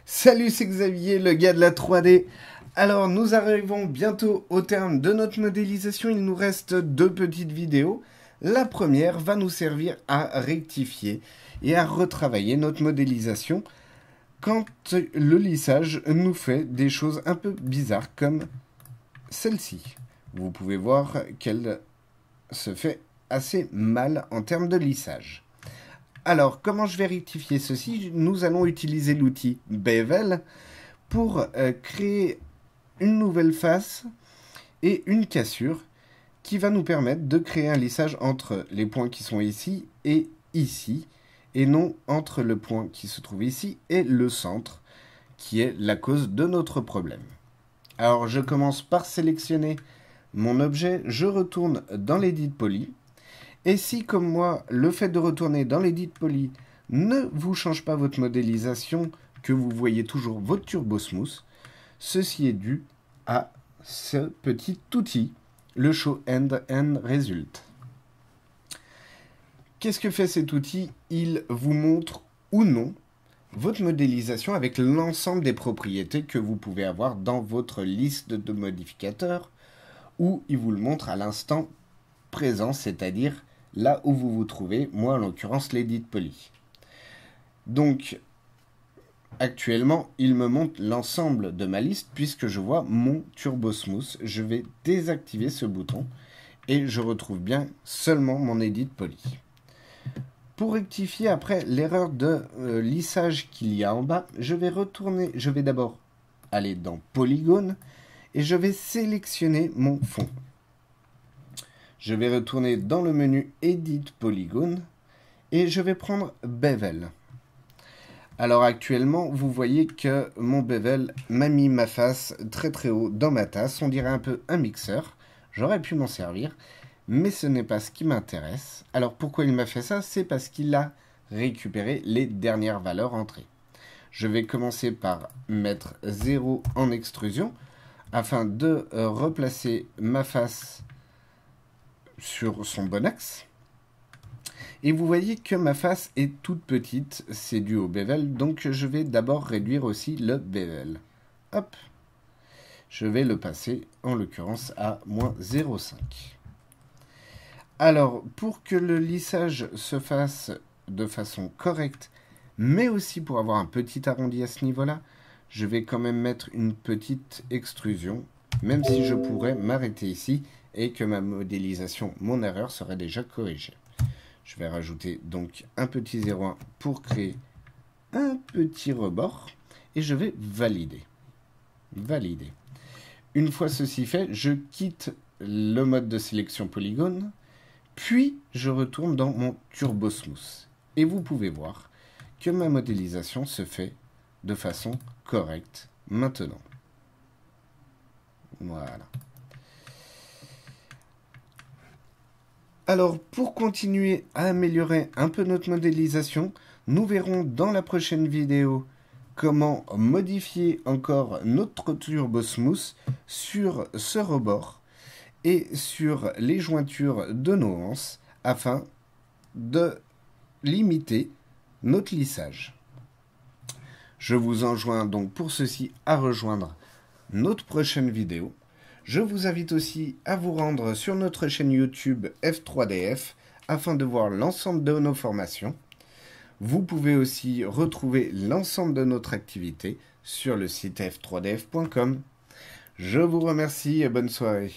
Salut, c'est Xavier, le gars de la 3D. Alors, nous arrivons bientôt au terme de notre modélisation. Il nous reste deux petites vidéos. La première va nous servir à rectifier et à retravailler notre modélisation quand le lissage nous fait des choses un peu bizarres comme celle-ci. Vous pouvez voir qu'elle se fait assez mal en termes de lissage. Alors, comment je vais rectifier ceci? Nous allons utiliser l'outil Bevel pour créer une nouvelle face et une cassure qui va nous permettre de créer un lissage entre les points qui sont ici, et non entre le point qui se trouve ici et le centre, qui est la cause de notre problème. Alors, je commence par sélectionner mon objet, je retourne dans l'Edit Poly. Et si, comme moi, le fait de retourner dans l'Edit Poly ne vous change pas votre modélisation, que vous voyez toujours votre Turbo Smooth, ceci est dû à ce petit outil, le Show End and Result. Qu'est-ce que fait cet outil? Il vous montre ou non votre modélisation avec l'ensemble des propriétés que vous pouvez avoir dans votre liste de modificateurs, ou il vous le montre à l'instant présent, c'est-à-dire là où vous vous trouvez, moi en l'occurrence l'Edit Poly. Donc actuellement il me montre l'ensemble de ma liste puisque je vois mon Turbo Smooth. Je vais désactiver ce bouton et je retrouve bien seulement mon Edit Poly. Pour rectifier après l'erreur de lissage qu'il y a en bas, je vais d'abord aller dans Polygone et je vais sélectionner mon fond. Je vais retourner dans le menu Edit Polygone et je vais prendre Bevel. Alors actuellement, vous voyez que mon Bevel m'a mis ma face très très haut dans ma tasse. On dirait un peu un mixeur. J'aurais pu m'en servir, mais ce n'est pas ce qui m'intéresse. Alors pourquoi il m'a fait ça? C'est parce qu'il a récupéré les dernières valeurs entrées. Je vais commencer par mettre 0 en extrusion afin de replacer ma face sur son bon axe. Et vous voyez que ma face est toute petite, c'est dû au bevel, donc je vais d'abord réduire aussi le bevel. Hop, je vais le passer en l'occurrence à moins 0,5. Alors, pour que le lissage se fasse de façon correcte, mais aussi pour avoir un petit arrondi à ce niveau-là, je vais quand même mettre une petite extrusion, même si je pourrais m'arrêter ici et que ma modélisation, mon erreur, serait déjà corrigée. Je vais rajouter donc un petit 0,1 pour créer un petit rebord et je vais valider. Valider. Une fois ceci fait, je quitte le mode de sélection polygone, puis je retourne dans mon Turbo Smooth. Et vous pouvez voir que ma modélisation se fait de façon correcte maintenant. Voilà. Alors, pour continuer à améliorer un peu notre modélisation, nous verrons dans la prochaine vidéo comment modifier encore notre Turbo Smooth sur ce rebord et sur les jointures de nos anses afin de limiter notre lissage. Je vous enjoins donc pour ceci à rejoindre notre prochaine vidéo. Je vous invite aussi à vous rendre sur notre chaîne YouTube F3DF afin de voir l'ensemble de nos formations. Vous pouvez aussi retrouver l'ensemble de notre activité sur le site f3df.com. Je vous remercie et bonne soirée.